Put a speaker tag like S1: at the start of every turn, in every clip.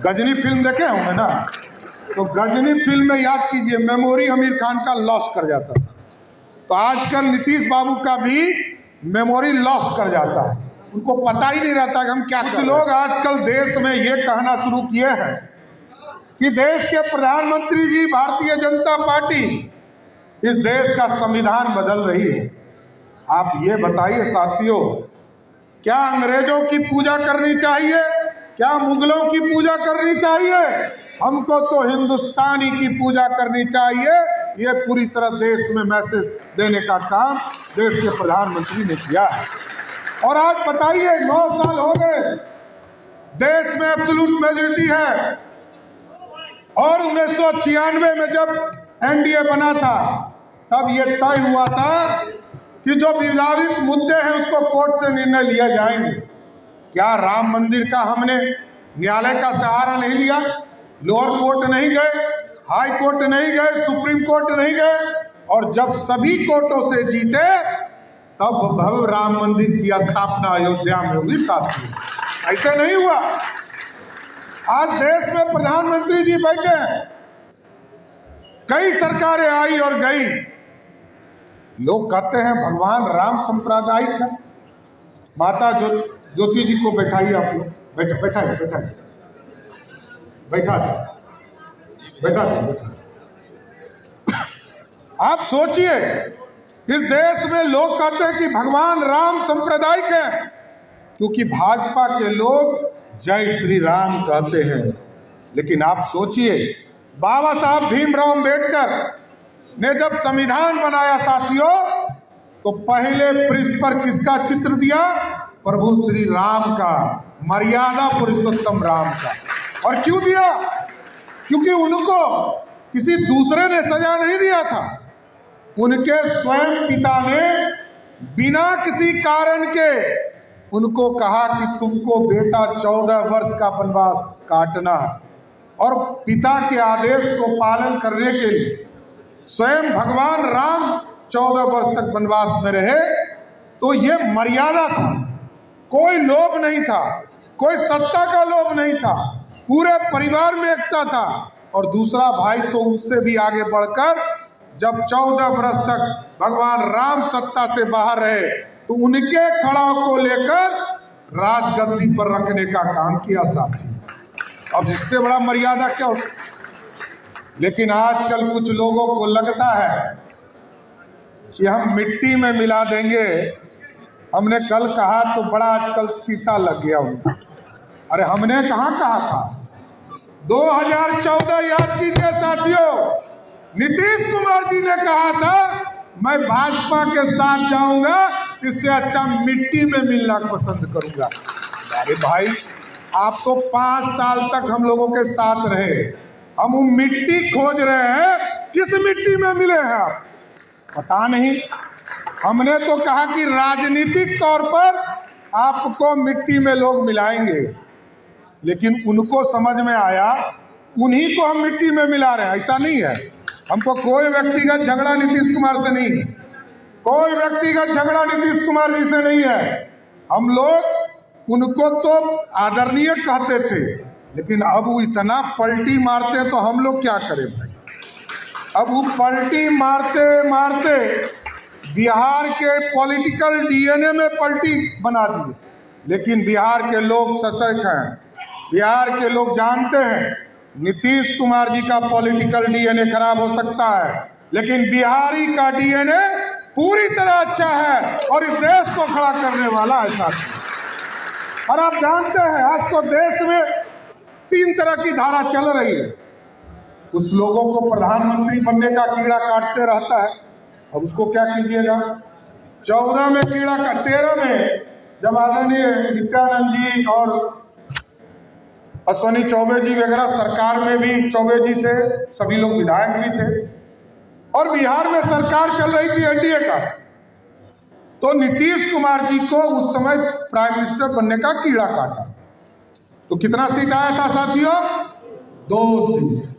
S1: Ghazni film देखे होंगे ना, तो गजनी फिल्म में याद कीजिए मेमोरी आमिर खान का लॉस कर जाता था, तो आजकल नीतीश बाबू का भी मेमोरी लॉस कर जाता है, उनको पता ही नहीं रहता कि हम क्या कर रहे हैं। कुछ लोग आजकल देश में ये कहना शुरू किए हैं कि देश के प्रधानमंत्री जी भारतीय जनता पार्टी इस देश का संविधान बदल रही है। आप ये बताइए साथियों, क्या अंग्रेजों की पूजा करनी चाहिए, क्या मुगलों की पूजा करनी चाहिए? हमको तो हिंदुस्तानी की पूजा करनी चाहिए। ये पूरी तरह देश में मैसेज देने का काम देश के प्रधानमंत्री ने किया है। और आज बताइए 9 साल हो गए, देश में एब्सोल्यूट मेजॉरिटी है, और 1996 में जब एनडीए बना था तब ये तय हुआ था कि जो विवादित मुद्दे हैं उसको कोर्ट से निर्णय लिया जाएंगे। क्या राम मंदिर का हमने न्यायालय का सहारा नहीं लिया? लोअर कोर्ट नहीं गए, हाई कोर्ट नहीं गए, सुप्रीम कोर्ट नहीं गए, और जब सभी कोर्टों से जीते तब भव्य राम मंदिर की स्थापना अयोध्या में हुई साथियों। ऐसे नहीं हुआ। आज देश में प्रधानमंत्री जी बैठे हैं, कई सरकारें आई और गई, लोग कहते हैं भगवान राम सांप्रदायिक है। माता ज्योति जी को बैठाइए, आप लोग बैठा दो। आप सोचिए, इस देश में लोग कहते हैं कि भगवान राम सांप्रदायिक है, क्योंकि भाजपा के लोग जय श्री राम कहते हैं। लेकिन आप सोचिए, बाबा साहब भीमराव अम्बेडकर ने जब संविधान बनाया साथियों, तो पहले पृष्ठ पर किसका चित्र दिया? प्रभु श्री राम का, मर्यादा पुरुषोत्तम राम का। और क्यों दिया? क्योंकि उनको किसी दूसरे ने सजा नहीं दिया था, उनके स्वयं पिता ने बिना किसी कारण के उनको कहा कि तुमको बेटा 14 वर्ष का वनवास काटना है, और पिता के आदेश को पालन करने के लिए स्वयं भगवान राम 14 वर्ष तक वनवास में रहे। तो ये मर्यादा था, कोई लोभ नहीं था, कोई सत्ता का लोभ नहीं था, पूरे परिवार में एकता था। और दूसरा भाई तो उससे भी आगे बढ़कर जब 14 वर्ष तक भगवान राम सत्ता से बाहर रहे, तो उनके खड़ाव को लेकर राजगद्दी पर रखने का काम किया साथी। अब इससे बड़ा मर्यादा क्या हो सकता? लेकिन आजकल कुछ लोगों को लगता है कि हम मिट्टी में मिला देंगे। हमने कल कहा तो बड़ा आजकल तीता लग गया उनको। अरे हमने कहाँ कहा था? 2014 याद कीजिए साथियों, नीतीश कुमार जी ने कहा था मैं भाजपा के साथ जाऊंगा, इससे अच्छा मिट्टी में मिलना पसंद करूंगा। अरे भाई, आप तो 5 साल तक हम लोगों के साथ रहे, हम वो मिट्टी खोज रहे हैं, किस मिट्टी में मिले हैं आप? पता नहीं। हमने तो कहा कि राजनीतिक तौर पर आपको मिट्टी में लोग मिलाएंगे, लेकिन उनको समझ में आया उन्हीं को हम मिट्टी में मिला रहे हैं। ऐसा नहीं है, हमको कोई व्यक्तिगत झगड़ा नीतीश कुमार से नहीं है, कोई व्यक्तिगत झगड़ा नीतीश कुमार जी से नहीं है। हम लोग उनको तो आदरणीय कहते थे, लेकिन अब वो इतना पलटी मारते तो हम लोग क्या करें भाई? अब वो पलटी मारते मारते बिहार के पॉलिटिकल डीएनए में पलटी बना दिए। लेकिन बिहार के लोग सतर्क हैं, बिहार के लोग जानते हैं नीतीश कुमार जी का पॉलिटिकल डीएनए खराब हो सकता है, लेकिन बिहारी का डीएनए पूरी तरह अच्छा है और इस देश को खड़ा करने वाला है साथी। और आप जानते हैं आज तो देश में 3 तरह की धारा चल रही है। कुछ लोगों को प्रधानमंत्री बनने का कीड़ा काटते रहता है, अब उसको क्या कीजिएगा? 14 में कीड़ा का, 13 में जब आदरणीय नित्यानंद जी और अश्विनी चौबे जी वगैरह सरकार में भी चौबे जी थे, सभी लोग विधायक भी थे, और बिहार में सरकार चल रही थी एनडीए का, तो नीतीश कुमार जी को उस समय प्राइम मिनिस्टर बनने का कीड़ा काटा। तो कितना सीट आया था साथियों? 2 सीट।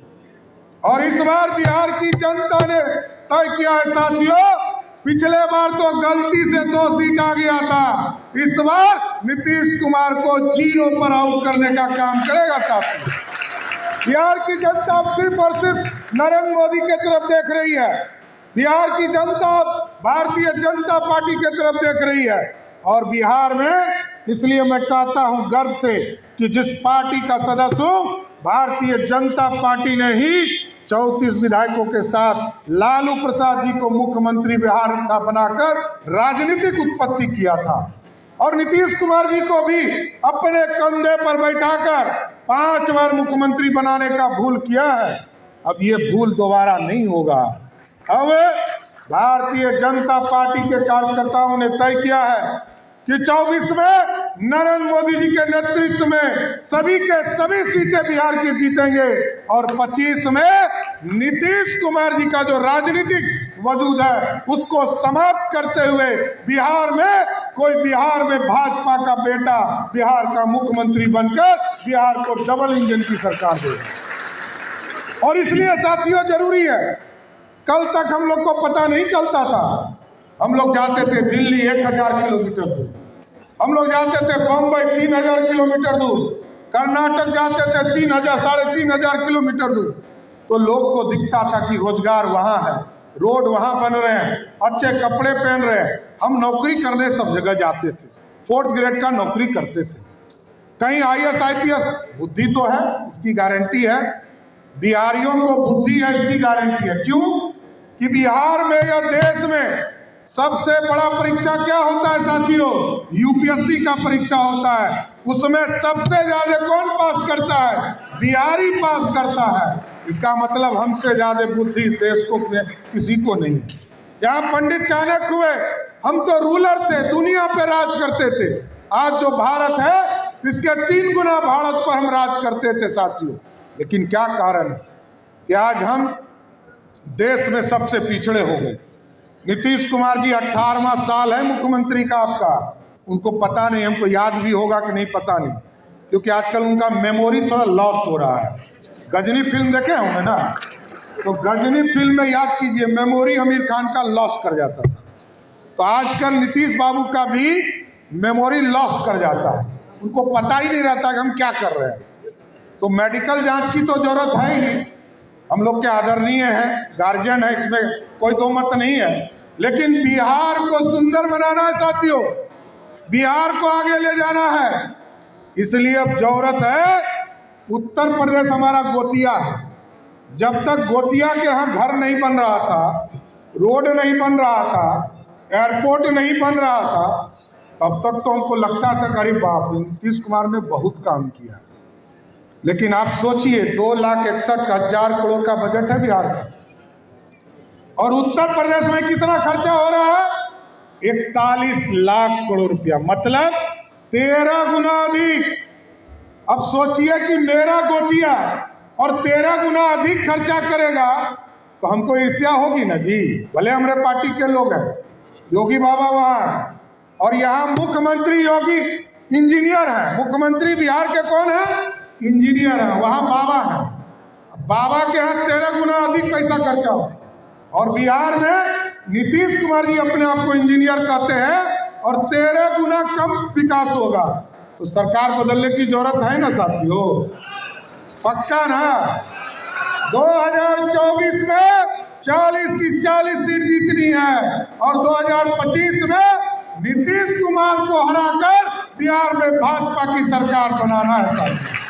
S1: और इस बार बिहार की जनता ने तय किया है साथियों, पिछले बार तो गलती से 2 सीट आ गया था, इस बार नीतीश कुमार को 0 पर आउट करने का काम करेगा साथियों। बिहार की जनता अब सिर्फ और सिर्फ नरेंद्र मोदी की तरफ देख रही है। बिहार की जनता भारतीय जनता पार्टी की तरफ देख रही है। और बिहार में इसलिए मैं कहता हूं गर्व से कि जिस पार्टी का सदस्य हूं, भारतीय जनता पार्टी ने ही 34 विधायकों के साथ लालू प्रसाद जी को मुख्यमंत्री बिहार का बनाकर राजनीतिक उत्पत्ति किया था। और नीतीश कुमार जी को भी अपने कंधे पर बैठाकर 5 बार मुख्यमंत्री बनाने का भूल किया है। अब ये भूल दोबारा नहीं होगा। अब भारतीय जनता पार्टी के कार्यकर्ताओं ने तय किया है कि 24 में नरेंद्र मोदी जी के नेतृत्व में सभी के सभी सीटें बिहार की जीतेंगे और 25 में नीतीश कुमार जी का जो राजनीतिक वजूद है उसको समाप्त करते हुए बिहार में भाजपा का बेटा बिहार का मुख्यमंत्री बनकर बिहार को डबल इंजन की सरकार दे। और इसलिए साथियों जरूरी है, कल तक हम लोग को पता नहीं चलता था। हम लोग जाते थे दिल्ली 1000 किलोमीटर दूर, हम लोग जाते थे बम्बई 3000 किलोमीटर दूर, कर्नाटक जाते थे 3000 साढ़े 3000 किलोमीटर दूर। तो लोग को दिखता था कि रोजगार वहाँ है, रोड वहाँ बन रहे हैं, अच्छे कपड़े पहन रहे हैं। हम नौकरी करने सब जगह जाते थे, 4th ग्रेड का नौकरी करते थे। कहीं IAS IPS बुद्धि तो है, इसकी गारंटी है। बिहारियों को बुद्धि है, इसकी गारंटी है। क्यों कि बिहार में या देश में सबसे बड़ा परीक्षा क्या होता है साथियों? UPSC का परीक्षा होता है। उसमें सबसे ज्यादा कौन पास करता है? बिहारी पास करता है। इसका मतलब हमसे ज्यादा बुद्धि देश को किसी को नहीं। यहाँ पंडित चाणक्य हुए, हम तो रूलर थे, दुनिया पे राज करते थे। आज जो भारत है इसके 3 गुना भारत पर हम राज करते थे साथियों। लेकिन क्या कारण है कि आज हम देश में सबसे पिछड़े हो गए। नीतीश कुमार जी 18वां साल है मुख्यमंत्री का आपका, उनको पता नहीं, हमको याद भी होगा कि नहीं पता नहीं, क्योंकि आजकल उनका मेमोरी थोड़ा लॉस हो रहा है। गजनी फिल्म देखे होंगे ना, तो गजनी फिल्म में याद कीजिए मेमोरी आमिर खान का लॉस कर जाता था। तो आजकल नीतीश बाबू का भी मेमोरी लॉस कर जाता है, उनको पता ही नहीं रहता कि हम क्या कर रहे हैं। तो मेडिकल जांच की तो जरूरत है ही, हम लोग के आदरणीय है, गार्जियन है, इसमें कोई दो मत नहीं है। लेकिन बिहार को सुंदर बनाना है साथियों, बिहार को आगे ले जाना है। इसलिए अब जरूरत है, उत्तर प्रदेश हमारा गोतिया है। जब तक गोतिया के यहाँ घर नहीं बन रहा था, रोड नहीं बन रहा था, एयरपोर्ट नहीं बन रहा था, तब तक तो हमको लगता था कि अरे बाप, नीतीश कुमार ने बहुत काम किया। लेकिन आप सोचिए 2,61,000 करोड़ का बजट है बिहार का, और उत्तर प्रदेश में कितना खर्चा हो रहा है? 41 लाख करोड़ रुपया, मतलब 13 गुना अधिक। अब सोचिए कि मेरा गोतिया और 13 गुना अधिक खर्चा करेगा तो हमको ईर्ष्या होगी ना जी। भले हमारे पार्टी के लोग हैं, योगी बाबा वहाँ, और यहाँ मुख्यमंत्री योगी इंजीनियर है। मुख्यमंत्री बिहार के कौन है? इंजीनियर है। वहाँ बाबा है, बाबा के यहाँ 13 गुना अधिक पैसा खर्चा हो। और बिहार में नीतीश कुमार जी अपने आप को इंजीनियर कहते हैं और 13 गुना कम विकास होगा। तो सरकार बदलने की जरूरत है ना साथियों, पक्का ना? 2024 में 40 की 40 सीट जीतनी है और 2025 में नीतीश कुमार को हराकर बिहार में भाजपा की सरकार बनाना है साथियों।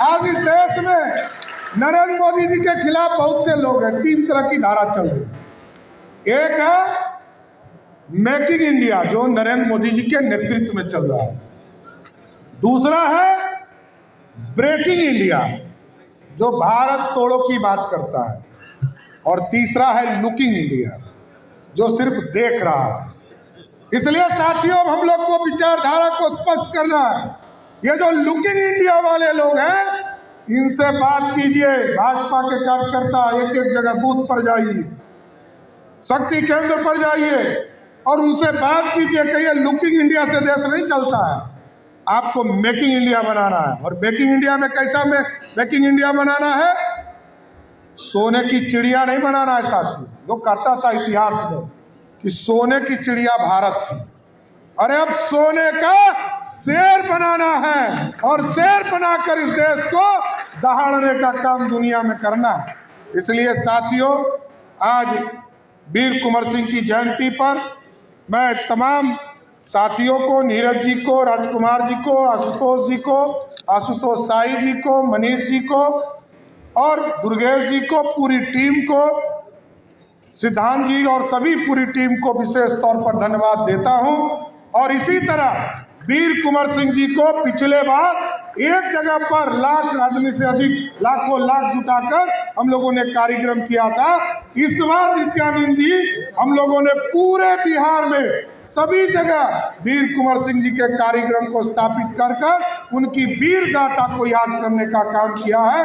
S1: आज इस देश में नरेंद्र मोदी जी के खिलाफ बहुत से लोग हैं, 3 तरह की धारा चल रही। एक है मेक इन इंडिया, जो नरेंद्र मोदी जी के नेतृत्व में चल रहा है। दूसरा है ब्रेकिंग इंडिया, जो भारत तोड़ो की बात करता है। और तीसरा है लुकिंग इंडिया, जो सिर्फ देख रहा है। इसलिए साथियों हम लोग को विचारधारा को स्पष्ट करना है। ये जो लुकिंग इंडिया वाले लोग हैं, इनसे बात कीजिए। भाजपा के कार्यकर्ता एक एक जगह बूथ पर जाइए, शक्ति केंद्र पर जाइए और उनसे बात कीजिए कि ये लुकिंग इंडिया से देश नहीं चलता है, आपको मेकिंग इंडिया बनाना है। और मेकिंग इंडिया में कैसा मेकिंग इंडिया बनाना है? सोने की चिड़िया नहीं बनाना है साथी। लोग कहता था इतिहास में कि सोने की चिड़िया भारत थी, अरे अब सोने का शेर बनाना है और शेर बनाकर इस देश को दहाड़ने का काम दुनिया में करना है। इसलिए साथियों, आज वीर कुंवर सिंह की जयंती पर मैं तमाम साथियों को, नीरज जी को, राजकुमार जी को, आशुतोष जी को, आशुतोष साई जी को, मनीष जी को और दुर्गेश जी को, पूरी टीम को, सिद्धांत जी और सभी पूरी टीम को विशेष तौर पर धन्यवाद देता हूं। और इसी तरह वीर कुंवर सिंह जी को पिछले बार एक जगह पर लाख आदमी से अधिक, लाखों लाख जुटाकर हम लोगों ने कार्यक्रम किया था। इस बार नित्यानंद जी हम लोगों ने पूरे बिहार में सभी जगह वीर कुंवर सिंह जी के कार्यक्रम को स्थापित कर उनकी वीर गाथा को याद करने का काम किया है।